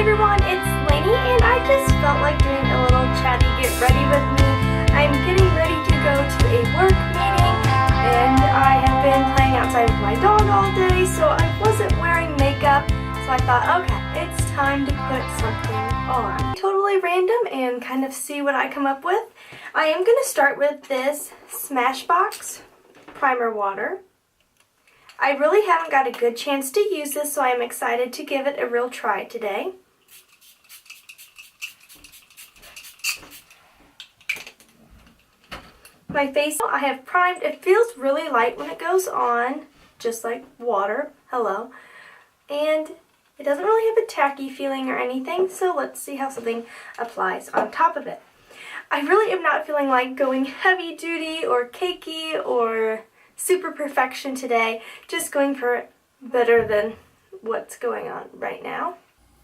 everyone, it's Lainey, and I just felt like doing a little chatty get ready with me. I'm getting ready to go to a work meeting, and I have been playing outside with my dog all day, so I wasn't wearing makeup, so I thought, okay, it's time to put something on. Totally random and kind of see what I come up with. I am going to start with this Smashbox primer water. I really haven't got a good chance to use this, so I am excited to give it a real try today. My face I have primed. It feels really light when it goes on, just like water. Hello. And it doesn't really have a tacky feeling or anything, so let's see how something applies on top of it. I really am not feeling like going heavy duty or cakey or super perfection today, just going for better than what's going on right now.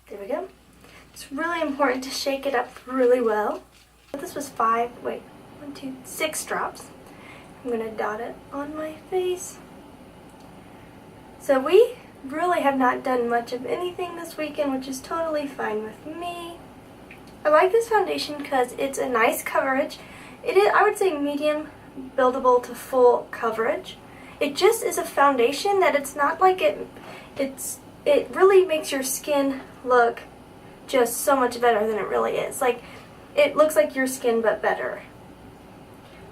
There we go. It's really important to shake it up really well. This was 6 drops. I'm going to dot it on my face. So we really have not done much of anything this weekend, which is totally fine with me. I like this foundation because it's a nice coverage. It is, I would say, medium buildable to full coverage. It just is a foundation that it's not like it really makes your skin look just so much better than it really is. Like, it looks like your skin but better.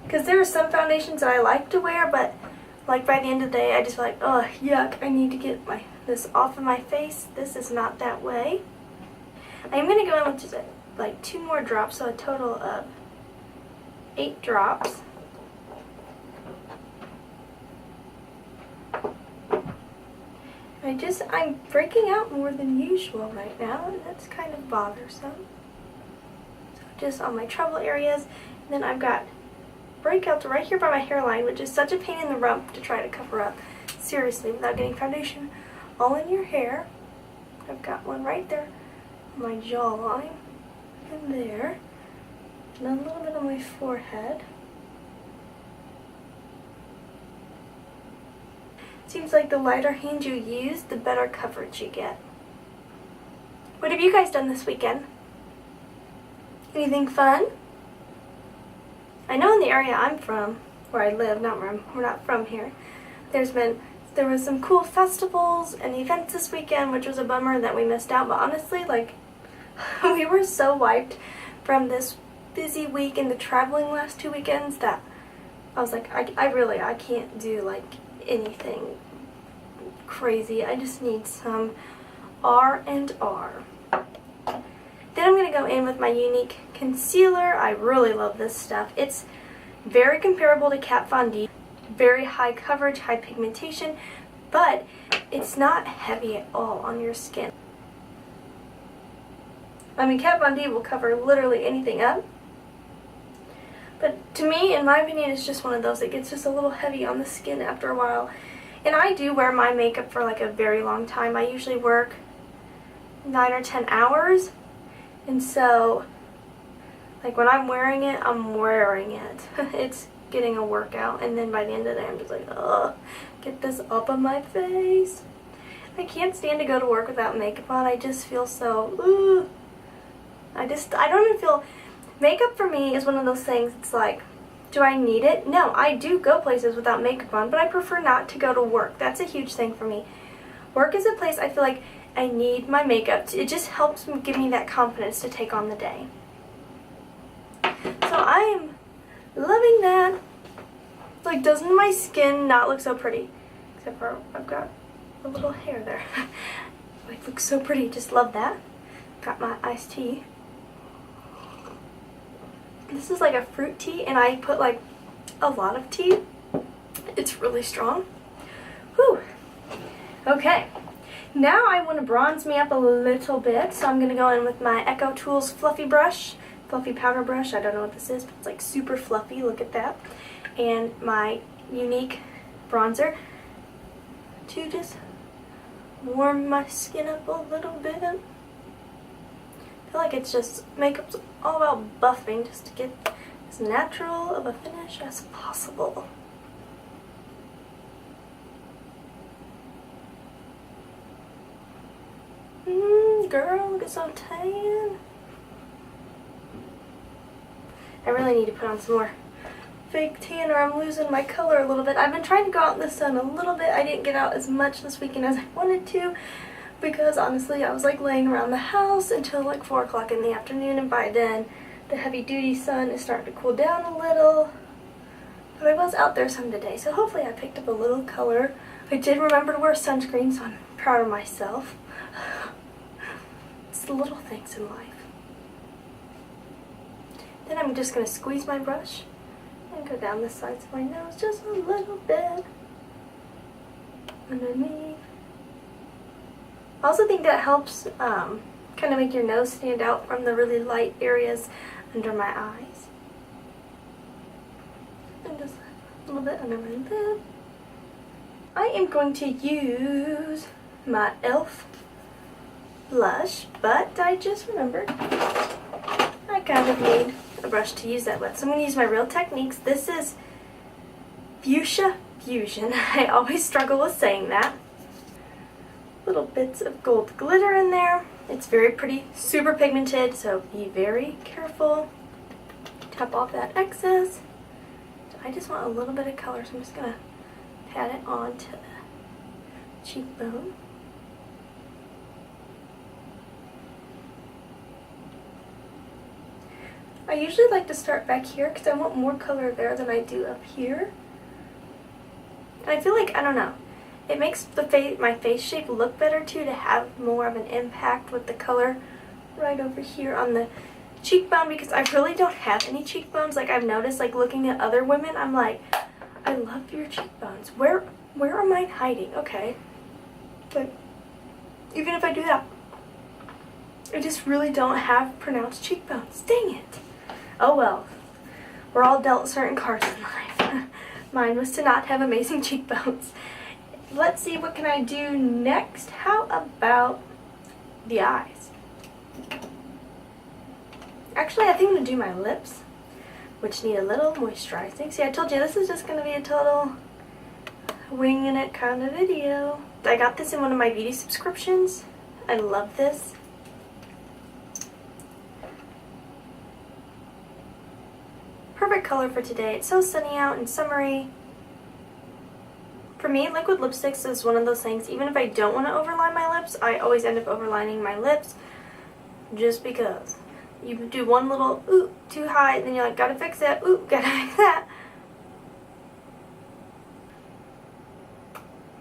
Because there are some foundations that I like to wear, but like by the end of the day I just feel like, oh yuck, I need to get this off of my face. This is not that way. I'm going to go in with just like 2 more drops, so a total of 8 drops. I'm breaking out more than usual right now, and that's kind of bothersome. So just on my trouble areas, and then I've got breakouts right here by my hairline, which is such a pain in the rump to try to cover up, seriously, without getting foundation all in your hair. I've got one right there on my jawline, and there, and a little bit on my forehead. Seems like the lighter hand you use, the better coverage you get. What have you guys done this weekend? Anything fun? I know in the area I'm from, where I live, we're not from here, there was some cool festivals and events this weekend, which was a bummer that we missed out, but honestly, like, we were so wiped from this busy week and the traveling last 2 weekends that I was like, I can't do like anything crazy. I just need some R&R. Then I'm going to go in with my Younique concealer. I really love this stuff. It's very comparable to Kat Von D. Very high coverage, high pigmentation, but it's not heavy at all on your skin. I mean, Kat Von D will cover literally anything up. But to me, in my opinion, it's just one of those that gets just a little heavy on the skin after a while. And I do wear my makeup for like a very long time. I usually work 9 or 10 hours. And so, like, when I'm wearing it, I'm wearing it. It's getting a workout. And then by the end of the day, I'm just like, ugh, get this up on my face. I can't stand to go to work without makeup on. I just feel so, ugh. I don't even feel... Makeup for me is one of those things, it's like, do I need it? No, I do go places without makeup on, but I prefer not to go to work. That's a huge thing for me. Work is a place I feel like I need my makeup. It just helps give me that confidence to take on the day. So I am loving that. Like, doesn't my skin not look so pretty? Except for I've got a little hair there. It looks so pretty, just love that. Got my iced tea. This is like a fruit tea, and I put like a lot of tea. It's really strong. Whew. Okay. Now I want to bronze me up a little bit, so I'm going to go in with my Echo Tools fluffy powder brush. I don't know what this is, but it's like super fluffy. Look at that. And my Younique bronzer to just warm my skin up a little bit. I feel like it's just, makeup's all about buffing just to get as natural of a finish as possible. Girl, girl, look, it's so tan. I really need to put on some more fake tan or I'm losing my color a little bit. I've been trying to go out in the sun a little bit. I didn't get out as much this weekend as I wanted to because honestly I was like laying around the house until like 4 o'clock in the afternoon, and by then the heavy duty sun is starting to cool down a little. But I was out there some today, so hopefully I picked up a little color. I did remember to wear sunscreen, so I'm proud of myself. It's the little things in life. Then I'm just going to squeeze my brush and go down the sides of my nose just a little bit. Underneath. I also think that helps kind of make your nose stand out from the really light areas under my eyes. And just a little bit under my lip. I am going to use my e.l.f. blush, but I just remembered I kind of need a brush to use that with. So I'm going to use my Real Techniques. This is Fuscia Fusion. I always struggle with saying that. Little bits of gold glitter in there. It's very pretty, super pigmented, so be very careful. Tap off that excess. So I just want a little bit of color, so I'm just going to pat it onto the cheekbone. I usually like to start back here because I want more color there than I do up here. And I feel like, I don't know, it makes the my face shape look better too, to have more of an impact with the color right over here on the cheekbone, because I really don't have any cheekbones. Like I've noticed, like looking at other women, I'm like, I love your cheekbones. Where are mine hiding? Okay. But even if I do that, I just really don't have pronounced cheekbones. Dang it. Oh well. We're all dealt certain cards in life. Mine was to not have amazing cheekbones. Let's see, what can I do next? How about the eyes? Actually, I think I'm going to do my lips, which need a little moisturizing. See, I told you this is just going to be a total winging it kind of video. I got this in one of my beauty subscriptions. I love this. Perfect color for today. It's so sunny out and summery. For me, liquid lipsticks is one of those things, even if I don't want to overline my lips, I always end up overlining my lips just because. You do one little, ooh, too high, then you're like, gotta fix that, ooh, gotta fix that.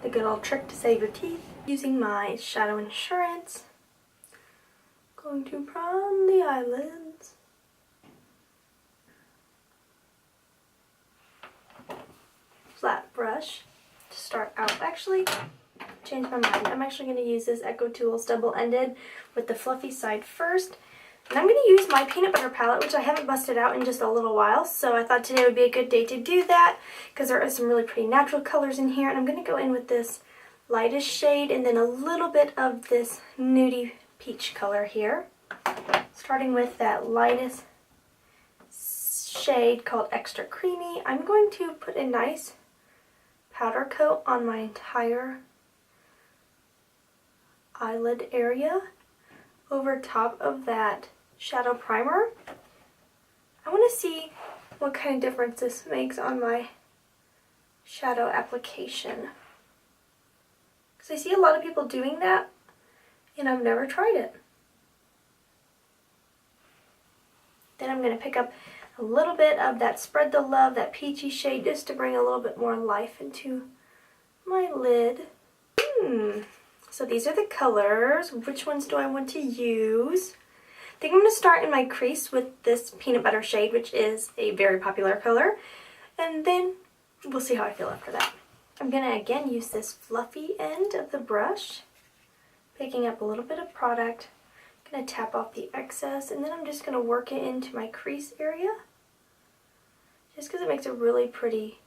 The good old trick to save your teeth. Using my Shadow Insurance. Going to prime the eyelids. Flat brush to start out. Actually, change my mind. I'm actually going to use this Echo Tools double-ended with the fluffy side first. And I'm going to use my peanut butter palette, which I haven't busted out in just a little while. So I thought today would be a good day to do that because there are some really pretty natural colors in here. And I'm going to go in with this lightest shade and then a little bit of this nudie peach color here. Starting with that lightest shade called Extra Creamy. I'm going to put a nice powder coat on my entire eyelid area over top of that shadow primer. I want to see what kind of difference this makes on my shadow application, because I see a lot of people doing that and I've never tried it. Then I'm going to pick up a little bit of that Spread the Love, that peachy shade, just to bring a little bit more life into my lid. So these are the colors. Which ones do I want to use? I think I'm going to start in my crease with this peanut butter shade, which is a very popular color. And then we'll see how I feel after that. I'm going to again use this fluffy end of the brush, picking up a little bit of product. I'm going to tap off the excess, and then I'm just going to work it into my crease area, just because it makes a really pretty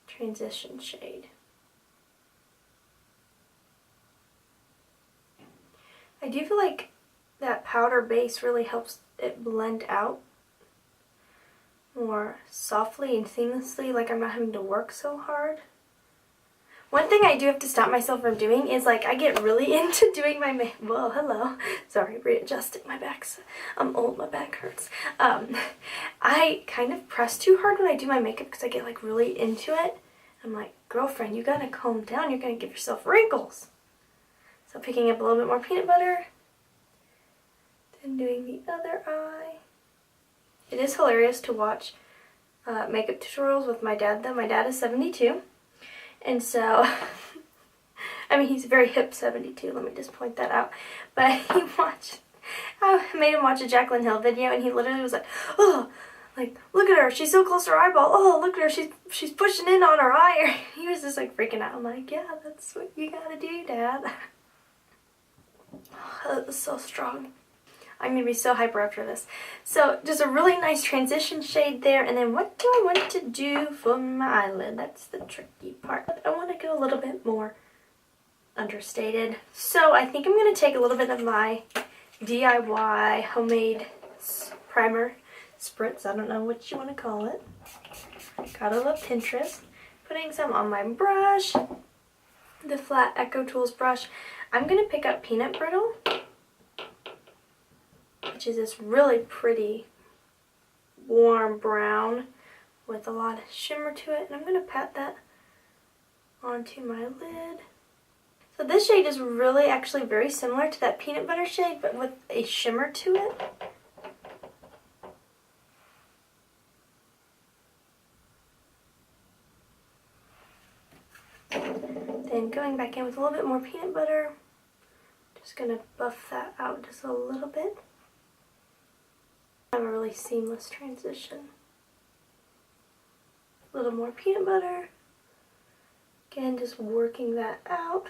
transition shade. I do feel like that powder base really helps it blend out more softly and seamlessly, like I'm not having to work so hard. One thing I do have to stop myself from doing is like I get really into doing my makeup. Well, hello. Sorry, readjusting my back. I'm old, my back hurts. I kind of press too hard when I do my makeup because I get like really into it. I'm like, girlfriend, you gotta calm down. You're gonna give yourself wrinkles. So picking up a little bit more peanut butter. Then doing the other eye. It is hilarious to watch makeup tutorials with my dad though. My dad is 72. And so, I mean, he's very hip 72, let me just point that out. But I made him watch a Jaclyn Hill video, and he literally was like, oh, like, look at her, she's so close to her eyeball. Oh, look at her, she's pushing in on her eye. He was just like freaking out. I'm like, yeah, that's what you gotta do, Dad. Oh, that was so strong. I'm going to be so hyper after this. So just a really nice transition shade there. And then what do I want to do for my eyelid? That's the tricky part. I want to go a little bit more understated. So I think I'm going to take a little bit of my DIY homemade primer spritz. I don't know what you want to call it. Gotta love Pinterest. Putting some on my brush. The flat Echo Tools brush. I'm going to pick up Peanut Brittle, which is this really pretty warm brown with a lot of shimmer to it. And I'm going to pat that onto my lid. So this shade is really actually very similar to that peanut butter shade, but with a shimmer to it. Then going back in with a little bit more peanut butter. Just going to buff that out just a little bit. Have a really seamless transition. A little more peanut butter. Again, just working that out.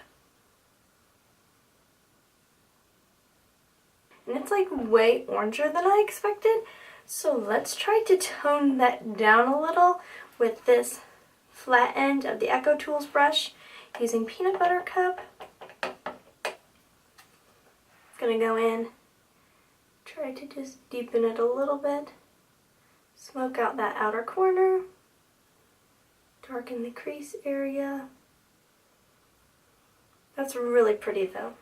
And it's like way oranger than I expected. So let's try to tone that down a little with this flat end of the Echo Tools brush using Peanut Butter Cup. Gonna go in, try to just deepen it a little bit, smoke out that outer corner, darken the crease area. That's really pretty though.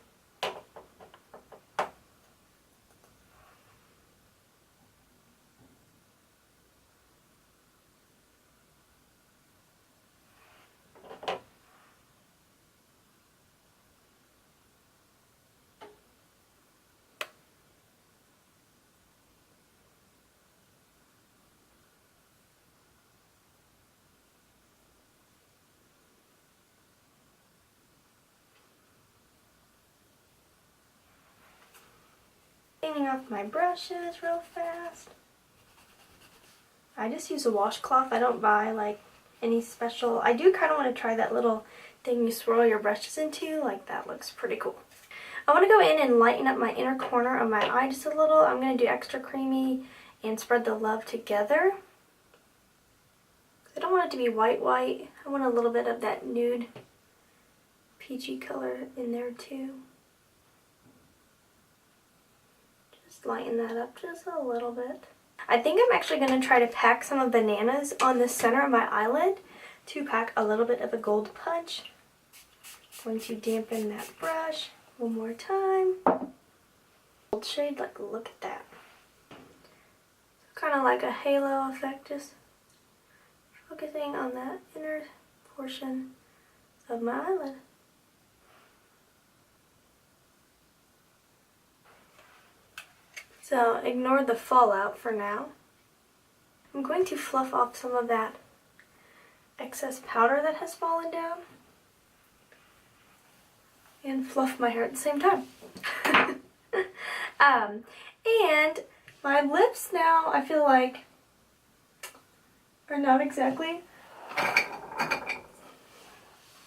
Cleaning off my brushes real fast. I just use a washcloth. I don't buy like any special. I do kind of want to try that little thing you swirl your brushes into. Like that looks pretty cool. I want to go in and lighten up my inner corner of my eye just a little. I'm going to do extra creamy and spread the love together. I don't want it to be white. I want a little bit of that nude peachy color in there too. Lighten that up just a little bit. I think I'm actually going to try to pack some of Bananas on the center of my eyelid to pack a little bit of a gold punch. Going to dampen that brush one more time. Gold shade, like look at that. Kind of like a halo effect, just focusing on that inner portion of my eyelid. So ignore the fallout for now. I'm going to fluff off some of that excess powder that has fallen down and fluff my hair at the same time. And my lips now, I feel like, are not exactly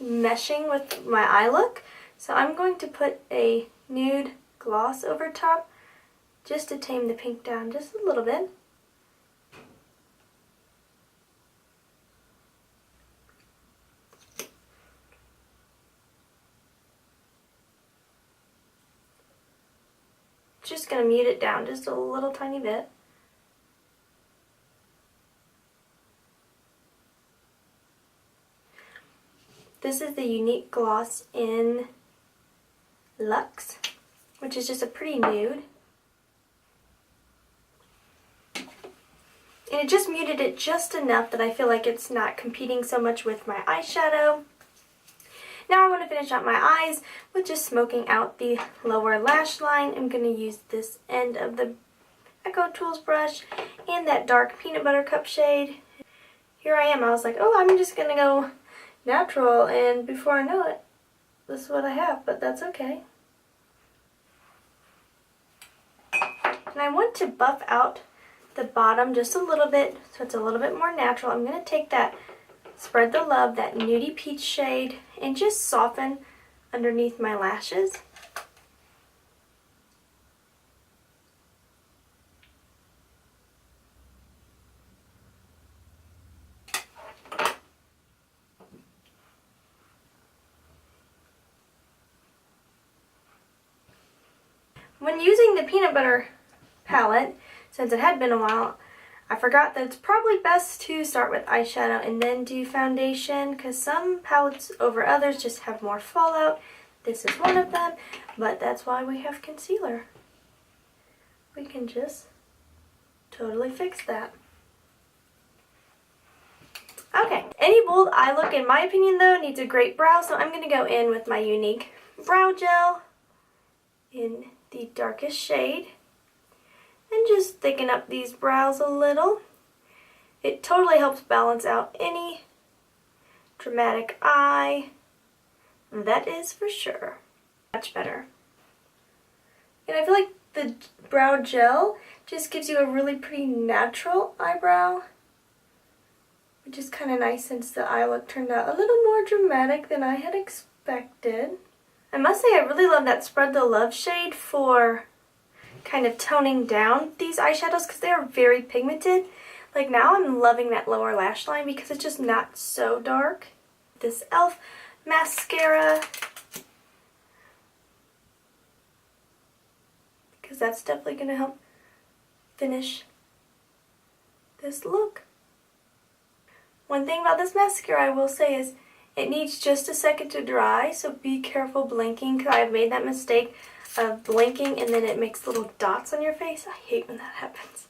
meshing with my eye look. So I'm going to put a nude gloss over top just to tame the pink down just a little bit. Just going to mute it down just a little tiny bit. This is the Younique gloss in Luxe, which is just a pretty nude. And it just muted it just enough that I feel like it's not competing so much with my eyeshadow. Now I want to finish out my eyes with just smoking out the lower lash line. I'm going to use this end of the Echo Tools brush and that dark peanut butter cup shade. Here I am. I was like, oh, I'm just going to go natural, and before I know it, this is what I have, but that's okay. And I want to buff out the bottom just a little bit so it's a little bit more natural. I'm going to take that Spread the Love, that nudie peach shade, and just soften underneath my lashes. When using the peanut butter palette, since it had been a while, I forgot that it's probably best to start with eyeshadow and then do foundation, because some palettes over others just have more fallout. This is one of them, but that's why we have concealer. We can just totally fix that. Okay, any bold eye look, in my opinion though, needs a great brow, so I'm going to go in with my Younique brow gel in the darkest shade. And just thicken up these brows a little. It totally helps balance out any dramatic eye. That is for sure. Much better. And I feel like the brow gel just gives you a really pretty natural eyebrow, which is kind of nice since the eye look turned out a little more dramatic than I had expected. I must say I really love that Spread the Love shade for kind of toning down these eyeshadows because they are very pigmented. Like now I'm loving that lower lash line because it's just not so dark. This e.l.f. mascara, because that's definitely going to help finish this look. One thing about this mascara I will say is it needs just a second to dry, so be careful blinking, because I've made that mistake of blinking and then it makes little dots on your face. I hate when that happens.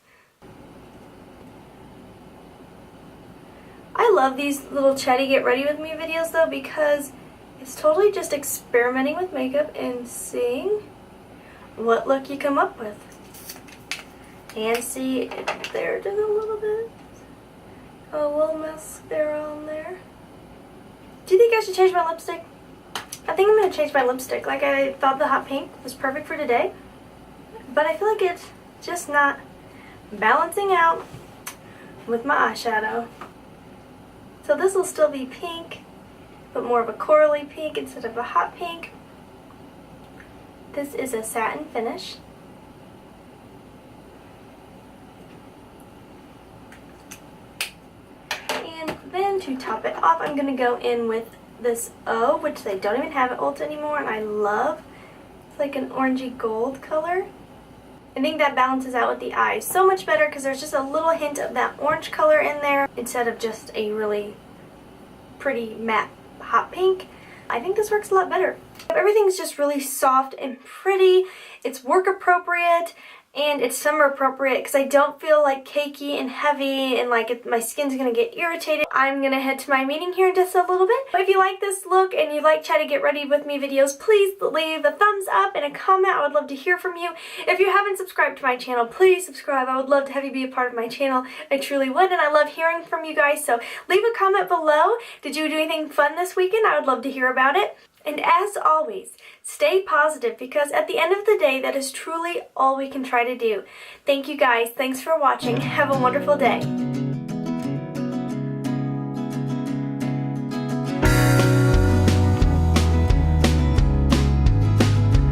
I love these little Chatty Get Ready With Me videos though, because it's totally just experimenting with makeup and seeing what look you come up with. And see, there just a little bit. A little mascara on there. Do you think I should change my lipstick? I think I'm going to change my lipstick. Like, I thought the hot pink was perfect for today, but I feel like it's just not balancing out with my eyeshadow. So this will still be pink, but more of a corally pink instead of a hot pink. This is a satin finish. And then to top it off, I'm going to go in with this O, which they don't even have at Ulta anymore, and I love. It's like an orangey gold color. I think that balances out with the eyes so much better because there's just a little hint of that orange color in there instead of just a really pretty matte hot pink. I think this works a lot better. Everything's just really soft and pretty. It's work appropriate and it's summer appropriate because I don't feel like cakey and heavy and like my skin's gonna get irritated. I'm gonna head to my meeting here in just a little bit. If you like this look and you like Chatty Get Ready With Me videos, please leave a thumbs up and a comment. I would love to hear from you. If you haven't subscribed to my channel, please subscribe. I would love to have you be a part of my channel. I truly would, and I love hearing from you guys. So leave a comment below. Did you do anything fun this weekend? I would love to hear about it. And as always, stay positive because at the end of the day, that is truly all we can try to do. Thank you guys. Thanks for watching. Have a wonderful day.